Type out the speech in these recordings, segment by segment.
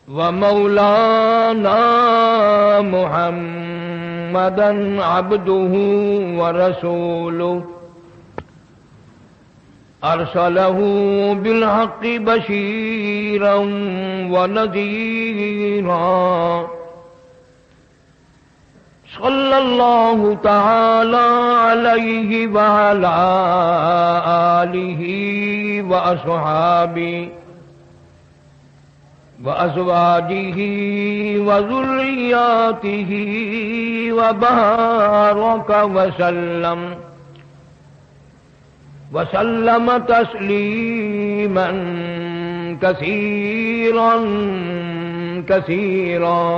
ومولانا محمدا عبده ورسوله أرسله بالحق بشيرا ونذيرا صلى الله تعالى عليه وعلى آله وأصحابه وأزواجه وذرياته وبارك وسلم تسليما كثيرا كثيرا.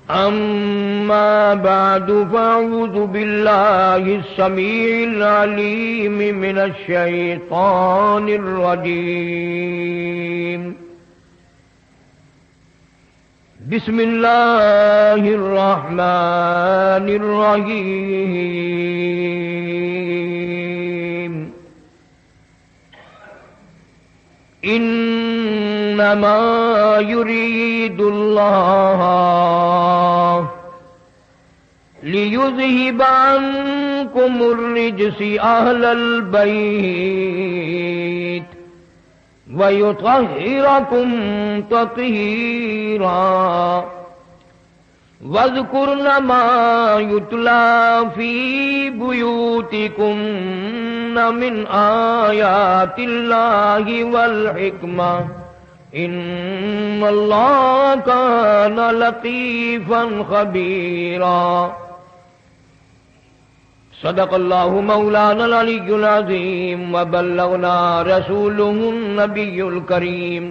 أما بعد فأعوذ بالله السميع العليم من الشيطان الرجيم. بسم الله الرحمن الرحيم. إنما يريد الله ليذهب عنكم الرجس أهل البيت ويطهركم تطهيرا. واذكرن ما يتلى في بيوتكن من آيات الله والحكمة إن الله كان لطيفا خبيرا. صدق الله مولانا العلي العظيم وبلغنا رسوله النبي الكريم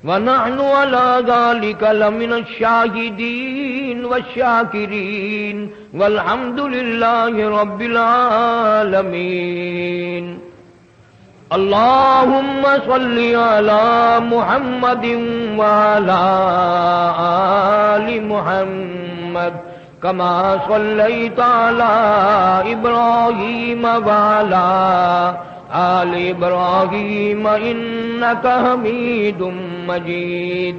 ونحن على ذلك لمن الشاهدين والشاكرين والحمد لله رب العالمين. اللهم صل على محمد وعلى آل محمد كما صليت على إبراهيم وعلى آل إبراهيم إنك حميد مجيد.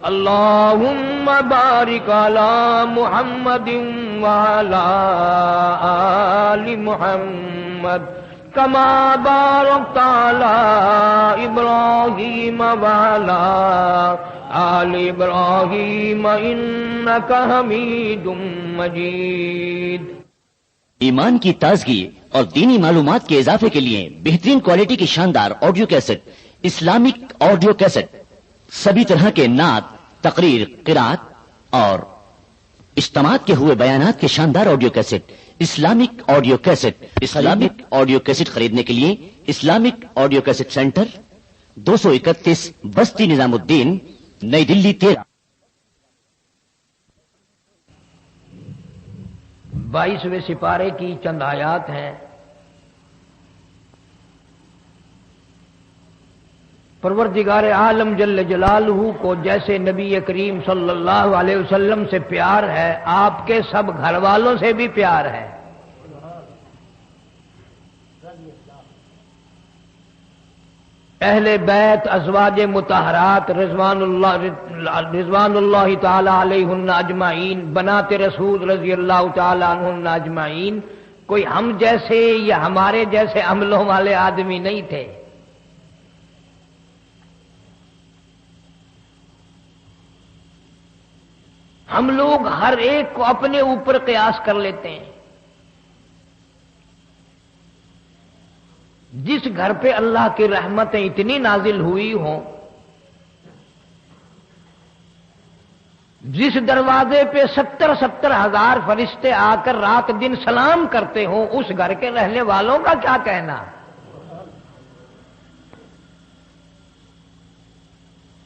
اللهم بارك على محمد وعلى آل محمد كما باركت على إبراهيم وعلى آل إبراهيم إنك حميد مجيد. ایمان کی تازگی اور دینی معلومات کے اضافے کے لیے بہترین کوالٹی کی شاندار audio cassette Islamic audio cassette, سبھی طرح کے نعت، تقریر، قرات اور اجتماعات کے ہوئے بیانات کے شاندار audio cassette Islamic audio cassette. Islamic audio cassette خریدنے کے لیے اسلامک آڈیو کیسٹ سینٹر 231 بستی نظام الدین، نئی دلی 13. 22ویں سپارے کی چند آیات ہیں. پروردگار عالم جل جلالہ کو جیسے نبی کریم صلی اللہ علیہ وسلم سے پیار ہے، آپ کے سب گھر والوں سے بھی پیار ہے. اہل بیت ازواج مطہرات رضوان اللہ تعالی علیہن اجمعین، بنات رسول رضی اللہ تعالی عنہن اجمعین کوئی ہم جیسے یا ہمارے جیسے عملوں والے آدمی نہیں تھے. ہم لوگ ہر ایک کو اپنے اوپر قیاس کر لیتے ہیں. جس گھر پہ اللہ کی رحمتیں اتنی نازل ہوئی ہوں، جس دروازے پہ 70 ہزار فرشتے آ کر رات دن سلام کرتے ہوں، اس گھر کے رہنے والوں کا کیا کہنا.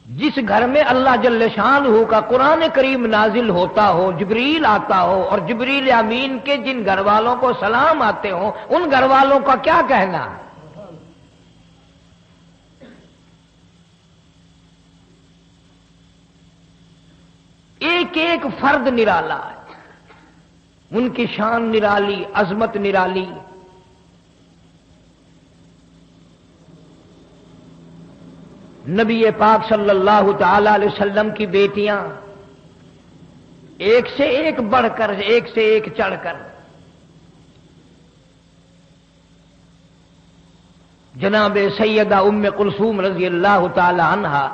جس گھر میں اللہ جل شانہ کا قرآن کریم نازل ہوتا ہو، جبریل آتا ہو اور جبریل امین کے جن گھر والوں کو سلام آتے ہوں، ان گھر والوں کا کیا کہنا. ایک ایک فرد نرالا ہے، ان کی شان نرالی، عظمت نرالی. نبی پاک صلی اللہ تعالی علیہ وسلم کی بیٹیاں ایک سے ایک بڑھ کر، ایک سے ایک چڑھ کر، جناب سیدہ ام کلثوم رضی اللہ تعالی عنہا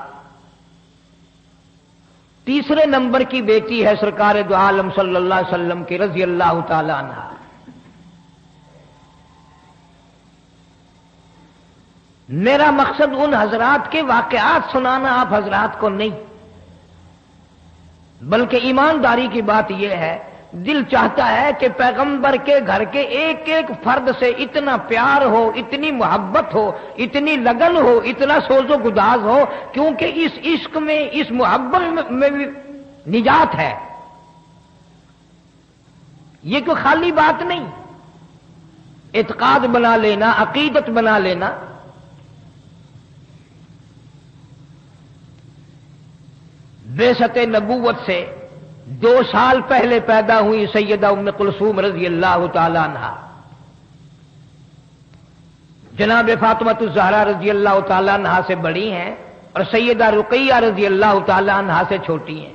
تیسرے نمبر کی بیٹی ہے سرکار دو عالم صلی اللہ علیہ وسلم کی رضی اللہ تعالی عنہا۔ میرا مقصد ان حضرات کے واقعات سنانا آپ حضرات کو نہیں، بلکہ ایمانداری کی بات یہ ہے، دل چاہتا ہے کہ پیغمبر کے گھر کے ایک ایک فرد سے اتنا پیار ہو، اتنی محبت ہو، اتنی لگن ہو، اتنا سوز و گداز ہو، کیونکہ اس عشق میں، اس محبت میں بھی نجات ہے۔ یہ کوئی خالی بات نہیں، اعتقاد بنا لینا، عقیدت بنا لینا۔ بعثت نبوت سے 2 سال پہلے پیدا ہوئی سیدہ ام کلثوم رضی اللہ تعالی عنہا جناب فاطمہ الزہرا رضی اللہ تعالی عنہا سے بڑی ہیں اور سیدہ رقیہ رضی اللہ تعالی عنہا سے چھوٹی ہیں۔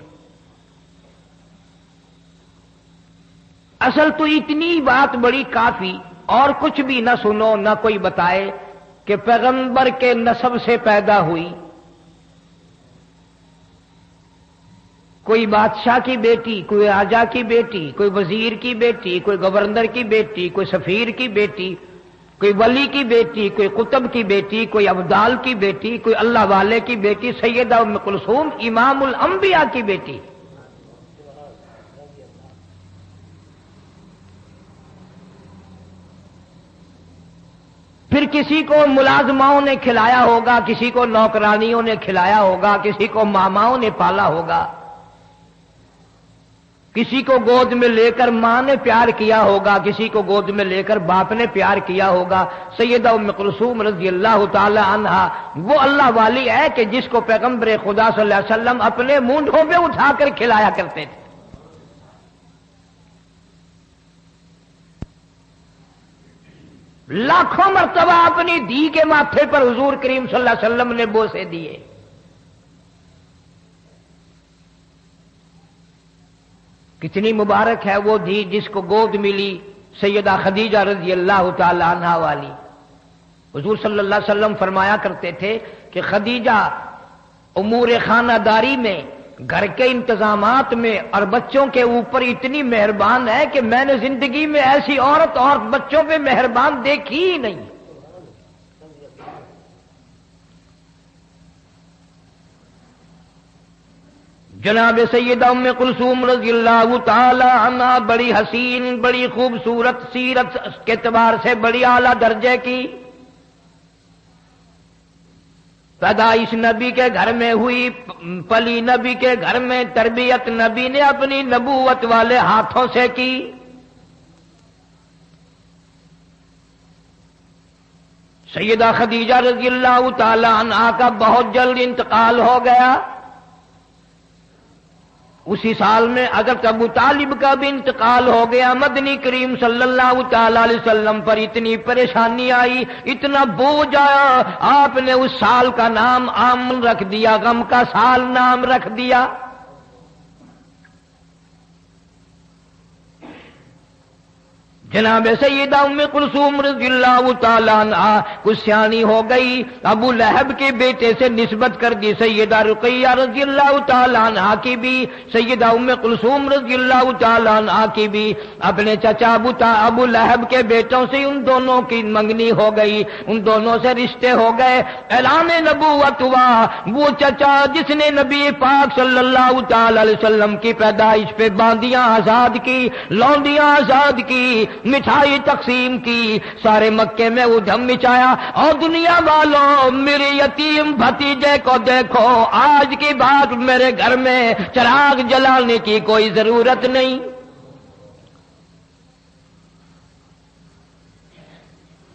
اصل تو اتنی بات بڑی کافی، اور کچھ بھی نہ سنو نہ کوئی بتائے کہ پیغمبر کے نسب سے پیدا ہوئی، کوئی بادشاہ کی بیٹی، کوئی راجا کی بیٹی، کوئی وزیر کی بیٹی، کوئی گورنر کی بیٹی، کوئی سفیر کی بیٹی، کوئی ولی کی بیٹی، کوئی قطب کی بیٹی، کوئی ابدال کی بیٹی، کوئی اللہ والے کی بیٹی، سیدہ ام کلثوم امام الانبیاء کی بیٹی۔ پھر کسی کو ملازماؤں نے کھلایا ہوگا، کسی کو نوکرانیوں نے کھلایا ہوگا، کسی کو ماماؤں نے پالا ہوگا، کسی کو گود میں لے کر ماں نے پیار کیا ہوگا، کسی کو گود میں لے کر باپ نے پیار کیا ہوگا۔ سیدہ ام کلثوم رضی اللہ تعالی عنہا وہ اللہ والی ہے کہ جس کو پیغمبر خدا صلی اللہ علیہ وسلم اپنے مونڈھوں پہ اٹھا کر کھلایا کرتے تھے۔ لاکھوں مرتبہ اپنی دھی کے ماتھے پر حضور کریم صلی اللہ علیہ وسلم نے بوسے دیے۔ کتنی مبارک ہے وہ دھی جس کو گود ملی سیدہ خدیجہ رضی اللہ تعالی عنہا والی۔ حضور صلی اللہ علیہ وسلم فرمایا کرتے تھے کہ خدیجہ امور خانہ داری میں، گھر کے انتظامات میں اور بچوں کے اوپر اتنی مہربان ہے کہ میں نے زندگی میں ایسی عورت اور بچوں پہ مہربان دیکھی ہی نہیں۔ جناب سیدہ ام کلثوم رضی اللہ تعالی عنہا بڑی حسین، بڑی خوبصورت، سیرت کے اعتبار سے بڑی اعلیٰ درجے کی، پیدائش نبی کے گھر میں ہوئی، پلی نبی کے گھر میں، تربیت نبی نے اپنی نبوت والے ہاتھوں سے کی۔ سیدہ خدیجہ رضی اللہ تعالی عنہا کا بہت جلد انتقال ہو گیا۔ اسی سال میں حضرت ابو طالب کا بھی انتقال ہو گیا۔ مدنی کریم صلی اللہ تعالی علیہ وسلم پر اتنی پریشانی آئی، اتنا بوجھ آیا، آپ نے اس سال کا نام آمن رکھ دیا، غم کا سال نام رکھ دیا۔ جناب سیدہ ام کلثوم رضی اللہ تعالیٰ عنہا کچھ سیانی ہو گئی، ابو لہب کے بیٹے سے نسبت کر دی۔ سیدہ رقیہ رضی اللہ تعالیٰ عنہا کی بھی، سیدہ ام کلثوم رضی اللہ تعالیٰ عنہا کی بھی اپنے چچا ابو لہب کے بیٹوں سے ان دونوں کی منگنی ہو گئی، ان دونوں سے رشتے ہو گئے۔ اعلان نبوت ہوا، وہ چچا جس نے نبی پاک صلی اللہ تعالیٰ علیہ وسلم کی پیدائش پہ باندیاں آزاد کی، لونڈیاں آزاد کی، مٹھائی تقسیم کی، سارے مکے میں ادھم مچایا، اور دنیا والوں میرے یتیم بھتیجے کو دیکھو، آج کی بات میرے گھر میں چراغ جلانے کی کوئی ضرورت نہیں۔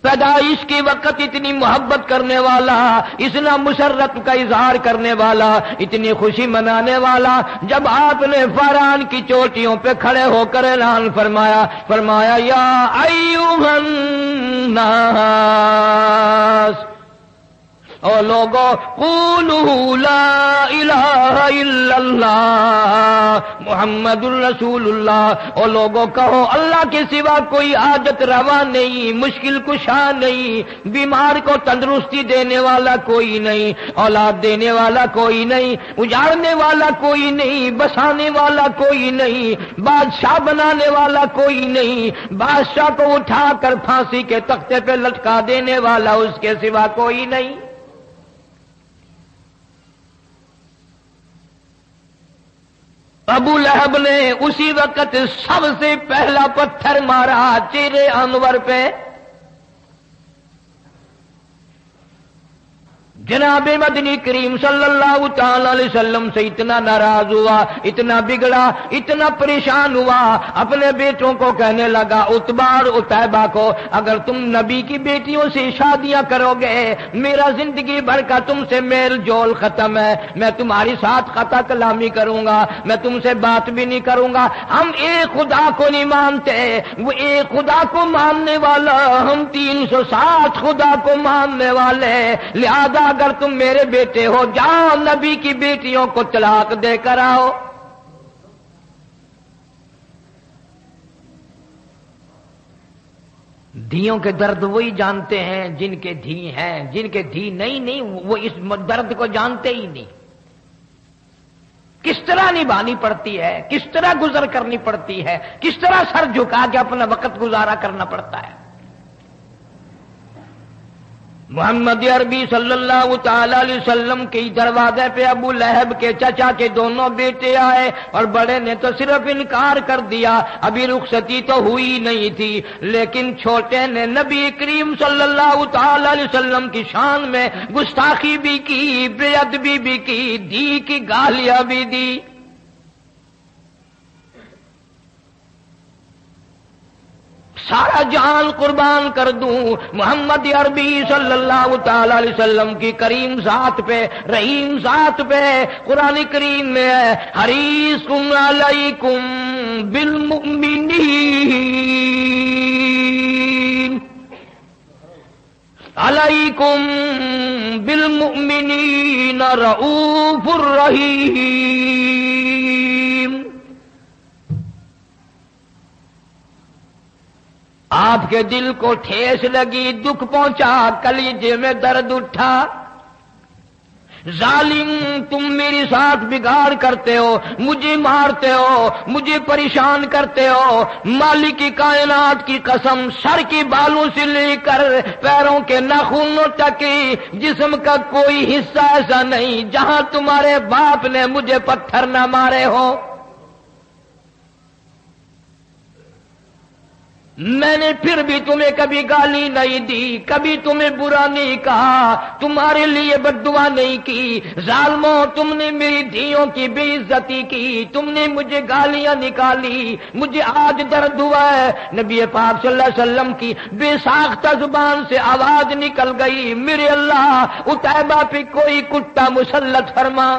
پیدائش کی وقت اتنی محبت کرنے والا، اتنا مسرت کا اظہار کرنے والا، اتنی خوشی منانے والا، جب آپ نے فاران کی چوٹیوں پہ کھڑے ہو کر اعلان فرمایا یا ایھا الناس او لوگو قولوا لا الہ الا اللہ محمد الرسول اللہ، او لوگو کہو اللہ کے سوا کوئی حاجت روا نہیں، مشکل کشا نہیں، بیمار کو تندرستی دینے والا کوئی نہیں، اولاد دینے والا کوئی نہیں، اجاڑنے والا کوئی نہیں، بسانے والا کوئی نہیں، بادشاہ بنانے والا کوئی نہیں، بادشاہ کو اٹھا کر پھانسی کے تختے پہ لٹکا دینے والا اس کے سوا کوئی نہیں۔ ابو لہب نے اسی وقت سب سے پہلا پتھر مارا چہرے انور پہ۔ جناب مدنی کریم صلی اللہ تعالی علیہ وسلم سے اتنا ناراض ہوا، اتنا بگڑا، اتنا پریشان ہوا، اپنے بیٹوں کو کہنے لگا، عتبہ اور عتیبہ کو، اگر تم نبی کی بیٹیوں سے شادیاں کرو گے میرا زندگی بھر کا تم سے میل جول ختم ہے، میں تمہاری ساتھ خطا کلامی کروں گا، میں تم سے بات بھی نہیں کروں گا، ہم ایک خدا کو نہیں مانتے، وہ ایک خدا کو ماننے والا، ہم 360 خدا کو ماننے والے، لہذا اگر تم میرے بیٹے ہو جاؤ نبی کی بیٹیوں کو طلاق دے کر آؤ۔ دھیوں کے درد وہی جانتے ہیں جن کے دھی ہیں، جن کے دھی نہیں وہ اس درد کو جانتے ہی نہیں، کس طرح نبھانی پڑتی ہے، کس طرح گزر کرنی پڑتی ہے، کس طرح سر جھکا کے اپنا وقت گزارا کرنا پڑتا ہے۔ محمد عربی صلی اللہ تعالی علیہ وسلم کے دروازے پہ ابو لہب کے چچا کے دونوں بیٹے آئے، اور بڑے نے تو صرف انکار کر دیا، ابھی رخصتی تو ہوئی نہیں تھی، لیکن چھوٹے نے نبی کریم صلی اللہ تعالی علیہ وسلم کی شان میں گستاخی بھی کی، بے ادبی بھی کی، دی کی گالیاں بھی دی۔ سارا جان قربان کر دوں محمد عربی صلی اللہ تعالی علیہ وسلم کی کریم ذات پہ، رحیم ذات پہ۔ قرآن کریم میں ہے حریص علیکم بالمؤمنین علیکم بالمؤمنین رؤوف الرحیم۔ آپ کے دل کو ٹھیس لگی، دکھ پہنچا، کلیجے میں درد اٹھا، ظالم تم میری ساتھ بگاڑ کرتے ہو، مجھے مارتے ہو، مجھے پریشان کرتے ہو، مالک کی کائنات کی قسم، سر کی بالوں سے لے کر پیروں کے ناخنوں تک جسم کا کوئی حصہ ایسا نہیں جہاں تمہارے باپ نے مجھے پتھر نہ مارے ہو۔ میں نے پھر بھی تمہیں کبھی گالی نہیں دی، کبھی تمہیں برا نہیں کہا، تمہارے لیے بد دعا نہیں کی۔ ظالموں تم نے میری دھیوں کی بے عزتی کی، تم نے مجھے گالیاں نکالی، مجھے آج درد ہوا ہے۔ نبی پاک صلی اللہ علیہ وسلم کی بے ساختہ زبان سے آواز نکل گئی، میرے اللہ عتیبہ پہ کوئی کتا مسلط فرما۔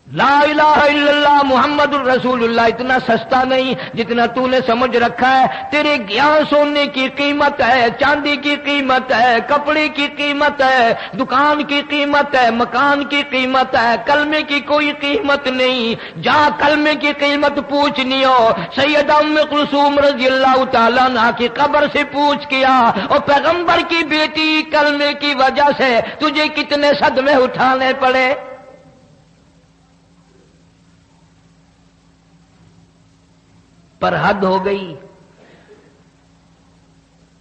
لا الہ الا اللہ محمد الرسول اللہ اتنا سستا نہیں جتنا تو نے سمجھ رکھا ہے۔ تیرے یہاں سونے کی قیمت ہے، چاندی کی قیمت ہے، کپڑے کی قیمت ہے، دکان کی قیمت ہے، مکان کی قیمت ہے، کلمے کی کوئی قیمت نہیں۔ جہاں کلمے کی قیمت پوچھنی ہو سیدہ ام کلثوم رضی اللہ تعالیٰ عنہا کی قبر سے پوچھ کیا، اور پیغمبر کی بیٹی کلمے کی وجہ سے تجھے کتنے صدمے اٹھانے پڑے۔ پر حد ہو گئی۔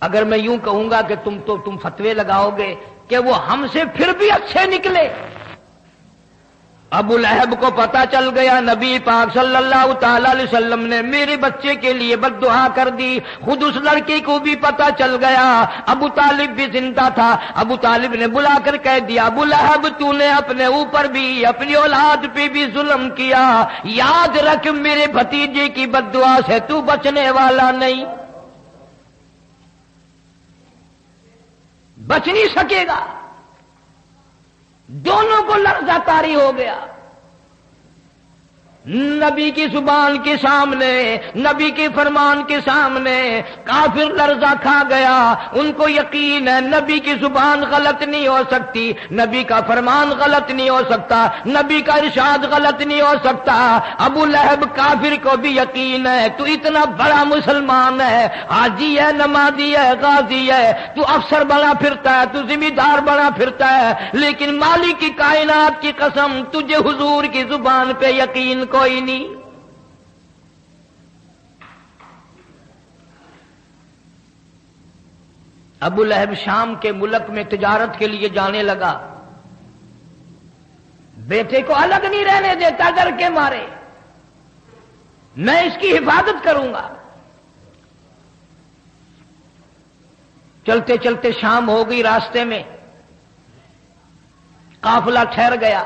اگر میں یوں کہوں گا کہ تم فتوے لگاؤ گے کہ وہ ہم سے پھر بھی اچھے نکلے۔ ابو لہب کو پتا چل گیا نبی پاک صلی اللہ تعالی علیہ وسلم نے میرے بچے کے لیے بد دعا کر دی، خود اس لڑکی کو بھی پتا چل گیا۔ ابو طالب بھی زندہ تھا، ابو طالب نے بلا کر کہہ دیا، ابو لہب تو نے اپنے اوپر بھی اپنی اولاد پہ بھی ظلم کیا، یاد رکھ میرے بھتیجے کی بد دعا سے تو بچنے والا نہیں، بچ نہیں سکے گا۔ دونوں کو لرزہ طاری ہو گیا۔ نبی کی زبان کے سامنے، نبی کے فرمان کے سامنے کافر لرزہ کھا گیا۔ ان کو یقین ہے نبی کی زبان غلط نہیں ہو سکتی، نبی کا فرمان غلط نہیں ہو سکتا، نبی کا ارشاد غلط نہیں ہو سکتا۔ ابو لہب کافر کو بھی یقین ہے تو اتنا بڑا مسلمان ہے، حاجی ہے، نمازی ہے، غازی ہے، تو افسر بنا پھرتا ہے، تو ذمہ دار بنا پھرتا ہے، لیکن مالک کی کائنات کی قسم تجھے حضور کی زبان پہ یقین کوئی نہیں۔ ابو لہب شام کے ملک میں تجارت کے لیے جانے لگا، بیٹے کو الگ نہیں رہنے دیتا ڈر کے مارے، میں اس کی حفاظت کروں گا۔ چلتے چلتے شام ہو گئی، راستے میں قافلہ ٹھہر گیا۔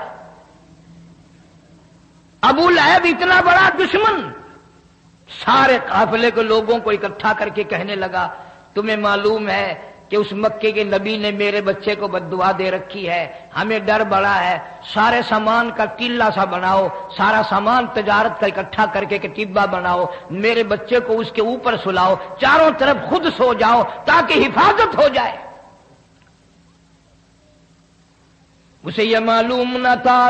ابو لہب اتنا بڑا دشمن سارے قافلے کے لوگوں کو اکٹھا کر کے کہنے لگا، تمہیں معلوم ہے کہ اس مکے کے نبی نے میرے بچے کو بد دعا دے رکھی ہے، ہمیں ڈر بڑا ہے، سارے سامان کا ٹیلا سا بناؤ، سارا سامان تجارت کا اکٹھا کر کے کتیبہ بناؤ، میرے بچے کو اس کے اوپر سلاؤ، چاروں طرف خود سو جاؤ تاکہ حفاظت ہو جائے۔ اسے یہ معلوم نہ تھا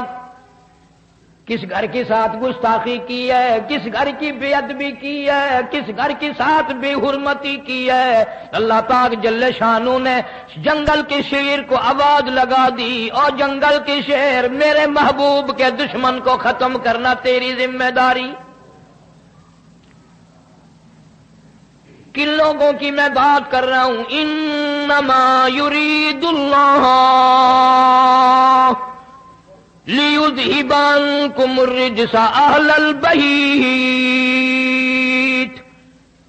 کس گھر کے ساتھ گستاخی کی ہے، کس گھر کی بے ادبی کی ہے، کس گھر کے ساتھ بے حرمتی کی ہے۔ اللہ پاک جل شانو نے جنگل کے شیر کو آواز لگا دی، اور جنگل کے شیر میرے محبوب کے دشمن کو ختم کرنا تیری ذمہ داری۔ کن لوگوں کی میں بات کر رہا ہوں؟ انما یرید اللہ لِيُذْهِبَ عَنكُمُ الرِّجْسَ أَهْلَ الْبَيْتِ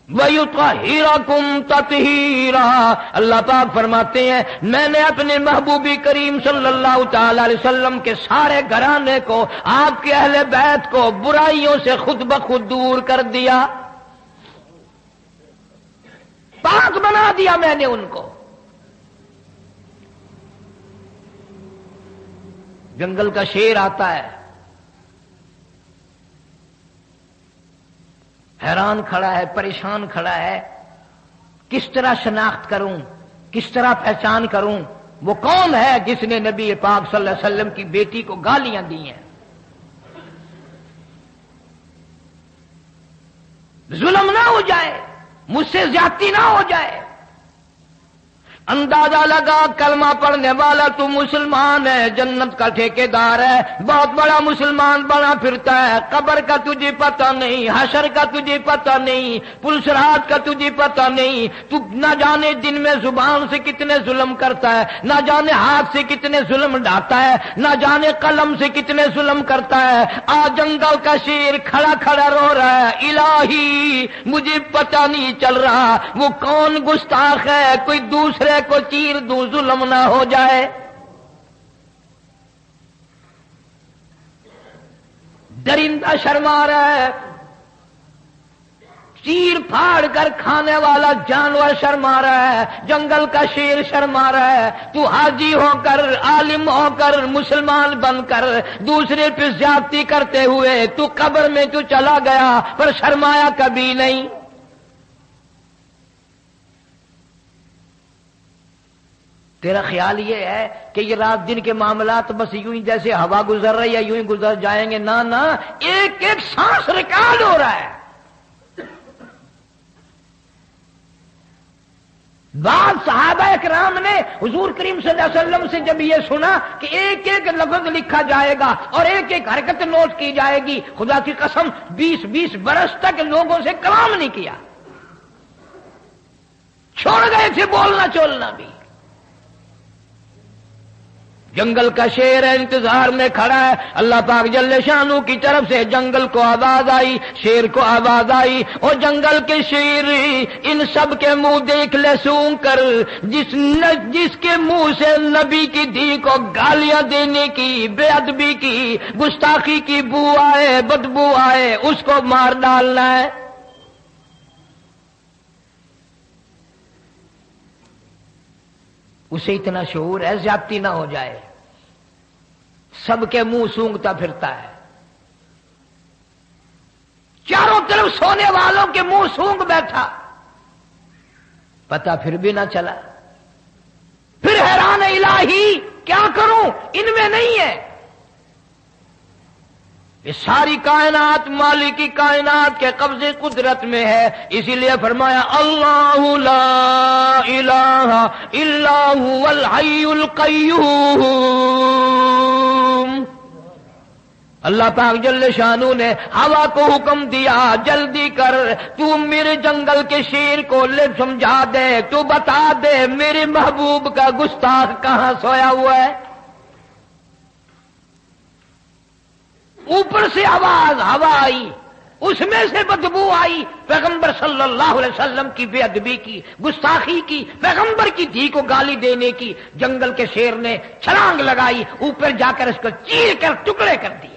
وَيُطَهِّرَكُمْ تَطْهِيرًا۔ اللہ پاک فرماتے ہیں میں نے اپنے محبوب کریم صلی اللہ تعالی علیہ وسلم کے سارے گھرانے کو، آپ کے اہل بیت کو برائیوں سے خود بخود دور کر دیا، پاک بنا دیا میں نے ان کو۔ جنگل کا شیر آتا ہے، حیران کھڑا ہے، پریشان کھڑا ہے، کس طرح شناخت کروں، کس طرح پہچان کروں وہ کون ہے جس نے نبی پاک صلی اللہ علیہ وسلم کی بیٹی کو گالیاں دی ہیں، ظلم نہ ہو جائے، مجھ سے زیادتی نہ ہو جائے۔ اندازہ لگا کلمہ پڑھنے والا تو مسلمان ہے، جنت کا ٹھیکیدار ہے، بہت بڑا مسلمان بنا پھرتا ہے، قبر کا تجھے پتہ نہیں، حشر کا تجھے پتہ نہیں، پلسرات کا تجھے پتہ نہیں، تو نہ جانے دن میں زبان سے کتنے ظلم کرتا ہے، نہ جانے ہاتھ سے کتنے ظلم ڈھاتا ہے، نہ جانے قلم سے کتنے ظلم کرتا ہے۔ آج جنگل کا شیر کھڑا کھڑا رو رہا ہے، الہی مجھے پتہ نہیں چل رہا وہ کون گستاخ ہے، کوئی دوسرے کو چیر دوں ظلم نہ ہو جائے۔ درندہ شرما رہا ہے، چیر پھاڑ کر کھانے والا جانور شرما رہا ہے، جنگل کا شیر شرما رہا ہے۔ تو حاجی ہو کر، عالم ہو کر، مسلمان بن کر دوسرے پہ زیادتی کرتے ہوئے تو قبر میں تو چلا گیا پر شرمایا کبھی نہیں۔ تیرا خیال یہ ہے کہ یہ رات دن کے معاملات بس یوں ہی جیسے ہوا گزر رہی ہے یوں ہی گزر جائیں گے؟ نہ نہ، ایک ایک سانس ریکارڈ ہو رہا ہے۔ بعض صحابہ اکرام نے حضور کریم صلی اللہ علیہ وسلم سے جب یہ سنا کہ ایک ایک لفظ لکھا جائے گا اور ایک ایک حرکت نوٹ کی جائے گی، خدا کی قسم 20 برس تک لوگوں سے کلام نہیں کیا، چھوڑ گئے تھے بولنا چولنا بھی۔ جنگل کا شیر ہے، انتظار میں کھڑا ہے، اللہ پاک جل شانو کی طرف سے جنگل کو آواز آئی، شیر کو آواز آئی، اور جنگل کے شیر ان سب کے منہ دیکھ لے سونگ کر، جس کے منہ سے نبی کی دھی کو گالیاں دینے کی، بے ادبی کی، گستاخی کی بو آئے، بدبو آئے، اس کو مار ڈالنا ہے۔ اسے اتنا شعور ہے زیادتی نہ ہو جائے، سب کے منہ سونگتا پھرتا ہے، چاروں طرف سونے والوں کے منہ سونگ بیٹھا، پتہ پھر بھی نہ چلا۔ پھر حیران الہی کیا کروں، ان میں نہیں ہے۔ یہ ساری کائنات مالک کی کائنات کے قبضے قدرت میں ہے، اسی لیے فرمایا اللہ لا الہ الا هو الحی القیوم۔ اللہ پاک جل شانہ نے ہوا کو حکم دیا جلدی کر، تو میرے جنگل کے شیر کو لے سمجھا دے، تو بتا دے میرے محبوب کا گستاخ کہاں سویا ہوا ہے۔ اوپر سے آواز ہوا آئی، اس میں سے بدبو آئی، پیغمبر صلی اللہ علیہ وسلم کی بے ادبی کی، گستاخی کی، پیغمبر کی دھی کو گالی دینے کی۔ جنگل کے شیر نے چھلانگ لگائی، اوپر جا کر اس کو چیر کر ٹکڑے کر دیے۔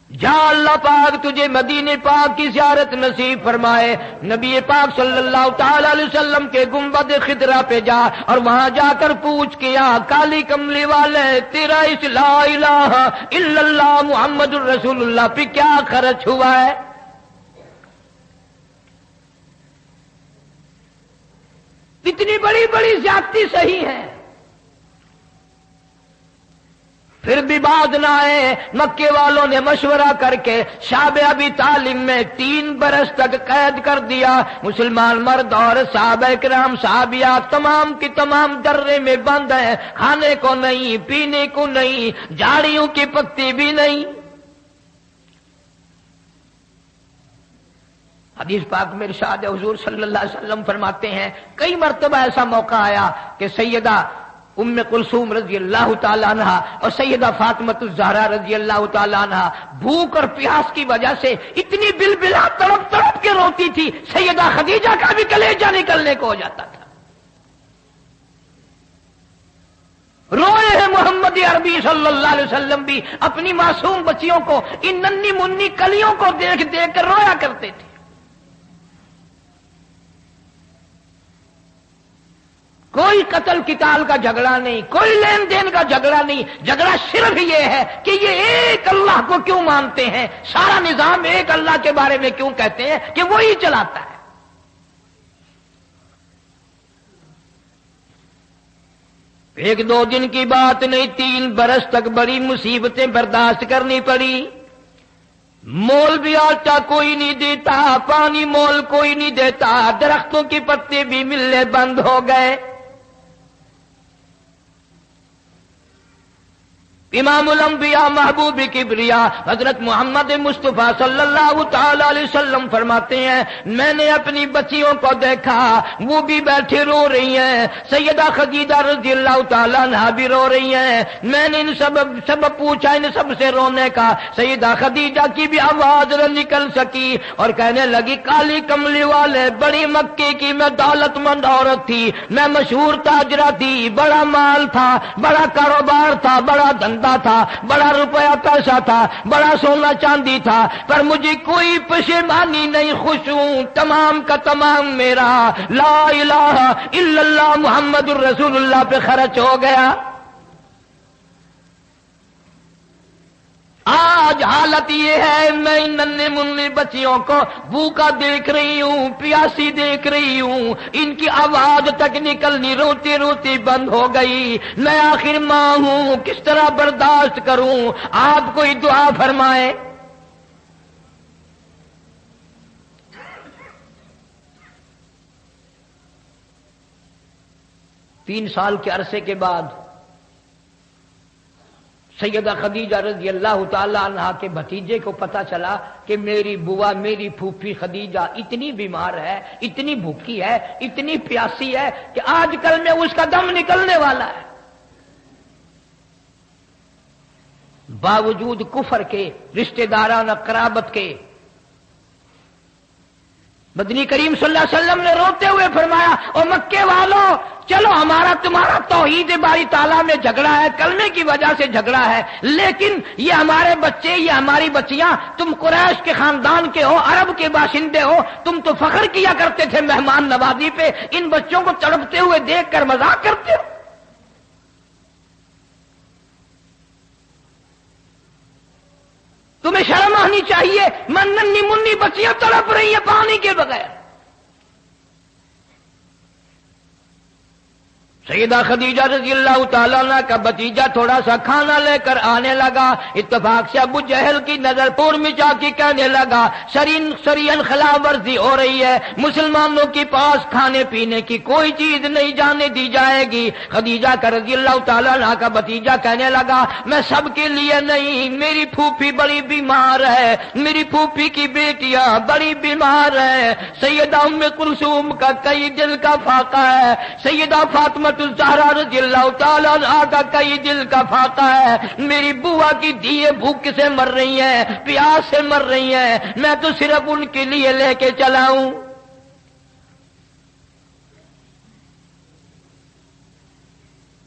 جا اللہ پاک تجھے مدینے پاک کی زیارت نصیب فرمائے، نبی پاک صلی اللہ تعالی علیہ وسلم کے گنبد خضرا پہ جا اور وہاں جا کر پوچھ کیا کالی کملی والے تیرا اس لا الہ الا اللہ محمد الرسول اللہ پہ کیا خرچ ہوا ہے؟ اتنی بڑی بڑی زیادتی صحیح ہے، پھر بھی بات نہ آئے۔ مکے والوں نے مشورہ کر کے شعب ابی طالب میں 3 برس تک قید کر دیا۔ مسلمان مرد اور صحابہ کرام صحابیات تمام کی تمام درے میں بند ہیں، کھانے کو نہیں، پینے کو نہیں، جھاڑیوں کی پتی بھی نہیں۔ حدیث پاک میں ارشاد حضور صلی اللہ علیہ وسلم فرماتے ہیں کئی مرتبہ ایسا موقع آیا کہ سیدہ ام کلثوم رضی اللہ تعالی عنہ اور سیدہ فاطمۃ الزہرا رضی اللہ تعالی عنہ بھوک اور پیاس کی وجہ سے اتنی بلبلا تڑپ تڑپ کے روتی تھی، سیدہ خدیجہ کا بھی کلیجہ نکلنے کو ہو جاتا تھا۔ روئے ہیں محمد عربی صلی اللہ علیہ وسلم بھی اپنی معصوم بچیوں کو، ان ننھی منی کلیوں کو دیکھ دیکھ کر رویا کرتے تھے۔ کوئی قتل قتال کا جھگڑا نہیں، کوئی لین دین کا جھگڑا نہیں، جھگڑا صرف یہ ہے کہ یہ ایک اللہ کو کیوں مانتے ہیں، سارا نظام ایک اللہ کے بارے میں کیوں کہتے ہیں کہ وہی چلاتا ہے۔ ایک دو دن کی بات نہیں، 3 برس تک بڑی مصیبتیں برداشت کرنی پڑی۔ مول بھی آٹا کوئی نہیں دیتا، پانی مول کوئی نہیں دیتا، درختوں کی پتے بھی ملنے بند ہو گئے۔ امام الانبیاء محبوب کبریا حضرت محمد مصطفیٰ صلی اللہ تعالی علیہ وسلم فرماتے ہیں میں نے اپنی بچیوں کو دیکھا، وہ بھی بیٹھے رو رہی ہیں، سیدہ خدیجہ رضی اللہ تعالیٰ عنہا بھی رو رہی ہیں۔ میں نے ان سب پوچھا، ان سب سے رونے کا، سیدہ خدیجہ کی بھی آواز نہ نکل سکی اور کہنے لگی کالی کملی والے بڑی مکے کی میں دولت مند عورت تھی، میں مشہور تاجرہ تھی، بڑا مال تھا، بڑا کاروبار تھا، بڑا دھندا تھا، بڑا روپیہ پیسہ تھا، بڑا سونا چاندی تھا، پر مجھے کوئی پشیمانی نہیں، خوش ہوں، تمام کا تمام میرا لا الہ الا اللہ محمد الرسول اللہ پہ خرچ ہو گیا۔ آج حالت یہ ہے میں ان ننھے منھے بچیوں کو بھوکا دیکھ رہی ہوں، پیاسی دیکھ رہی ہوں، ان کی آواز تک نکلنی روتی روتی بند ہو گئی، میں آخر ماں ہوں، کس طرح برداشت کروں؟ آپ کوئی دعا فرمائے۔ تین سال کے عرصے کے بعد سیدہ خدیجہ رضی اللہ تعالی عنہا کے بھتیجے کو پتا چلا کہ میری بوا، میری پھوپھی خدیجہ اتنی بیمار ہے، اتنی بھوکی ہے، اتنی پیاسی ہے کہ آج کل میں اس کا دم نکلنے والا ہے۔ باوجود کفر کے، رشتہ دارانہ قرابت کے، مدنی کریم صلی اللہ علیہ وسلم نے روتے ہوئے فرمایا او مکے والوں، چلو ہمارا تمہارا توحید باری تعالیٰ میں جھگڑا ہے، کلمے کی وجہ سے جھگڑا ہے، لیکن یہ ہمارے بچے، یہ ہماری بچیاں، تم قریش کے خاندان کے ہو، عرب کے باشندے ہو، تم تو فخر کیا کرتے تھے مہمان نوازی پہ، ان بچوں کو تڑپتے ہوئے دیکھ کر مذاق کرتے ہو۔ تمہیں شرم آنی چاہیے، من ننھی منی بچیاں تڑپ رہی ہیں پانی کے بغیر۔ سیدہ خدیجہ رضی اللہ تعالیٰ عنہ کا بھتیجا تھوڑا سا کھانا لے کر آنے لگا، اتفاق سے ابو جہل کی نظر پور میں جا کے کہنے لگا سرین خلاف ورزی ہو رہی ہے، مسلمانوں کے پاس کھانے پینے کی کوئی چیز نہیں جانے دی جائے گی۔ خدیجہ کا رضی اللہ تعالیٰ عنہ کا بھتیجا کہنے لگا میں سب کے لیے نہیں، میری پھوپھی بڑی بیمار ہے، میری پھوپھی کی بیٹیاں بڑی بیمار ہیں، سیدہ ام کلثوم کا کئی دل کا فاقہ ہے، سیدہ فاطمہ الزہرا رضی اللہ تعالیٰ عنہا کا کئی دل کا فاقہ ہے، میری بوا کی دیے بھوک سے مر رہی ہیں، پیاس سے مر رہی ہیں، میں تو صرف ان کے لیے لے کے چلا ہوں۔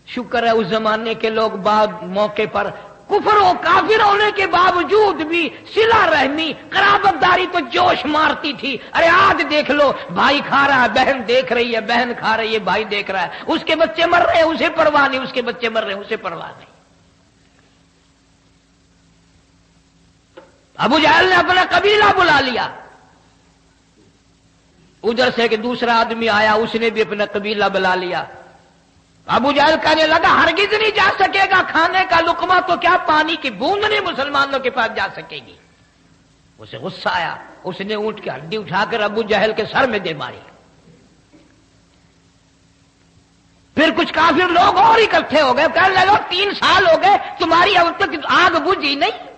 شکر ہے اس زمانے کے لوگ بعد موقع پر کفر و کافر ہونے کے باوجود بھی صلہ رحمی قرابت داری تو جوش مارتی تھی۔ ارے آج دیکھ لو، بھائی کھا رہا ہے بہن دیکھ رہی ہے، بہن کھا رہی ہے بھائی دیکھ رہا ہے، اس کے بچے مر رہے ہیں اسے پرواہ نہیں، اس کے بچے مر رہے ہیں اسے پرواہ نہیں۔ ابو جہل نے اپنا قبیلہ بلا لیا، ادھر سے کہ دوسرا آدمی آیا اس نے بھی اپنا قبیلہ بلا لیا۔ ابو جہل کہنے لگا ہرگز نہیں جا سکے گا، کھانے کا لقمہ تو کیا پانی کی بوند نہیں مسلمانوں کے پاس جا سکے گی۔ اسے غصہ آیا، اس نے اونٹ کی ہڈی اٹھا کر ابو جہل کے سر میں دے ماری۔ پھر کچھ کافر لوگ اور اکٹھے ہو گئے، کہنے لگا 3 سال ہو گئے تمہاری اب تک آگ بجھی نہیں۔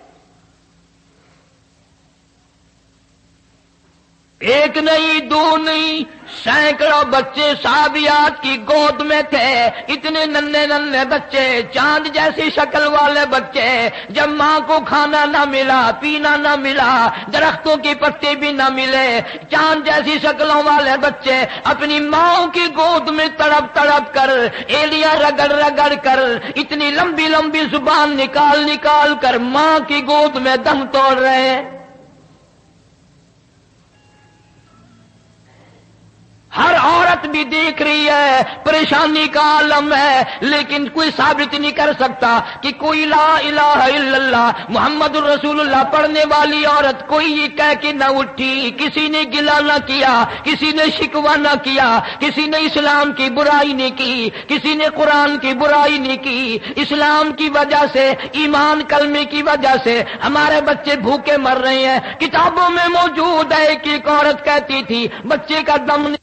ایک نہیں دو نہیں سینکڑوں بچے صحابیات کی گود میں تھے، اتنے ننھے ننھے بچے، چاند جیسی شکل والے بچے۔ جب ماں کو کھانا نہ ملا، پینا نہ ملا، درختوں کی پتے بھی نہ ملے، چاند جیسی شکلوں والے بچے اپنی ماں کی گود میں تڑپ تڑپ کر، ایڑیاں رگڑ رگڑ کر، اتنی لمبی لمبی زبان نکال نکال کر ماں کی گود میں دم توڑ رہے ہیں۔ ہر عورت بھی دیکھ رہی ہے، پریشانی کا عالم ہے، لیکن کوئی ثابت نہیں کر سکتا کہ کوئی لا الہ الا اللہ محمد الرسول اللہ پڑھنے والی عورت کوئی یہ کہہ کے نہ اٹھی، کسی نے گلہ نہ کیا، کسی نے شکوہ نہ کیا، کسی نے اسلام کی برائی نہیں کی، کسی نے قرآن کی برائی نہیں کی۔ اسلام کی وجہ سے، ایمان کلمے کی وجہ سے ہمارے بچے بھوکے مر رہے ہیں۔ کتابوں میں موجود ہے کہ ایک عورت کہتی تھی بچے کا دم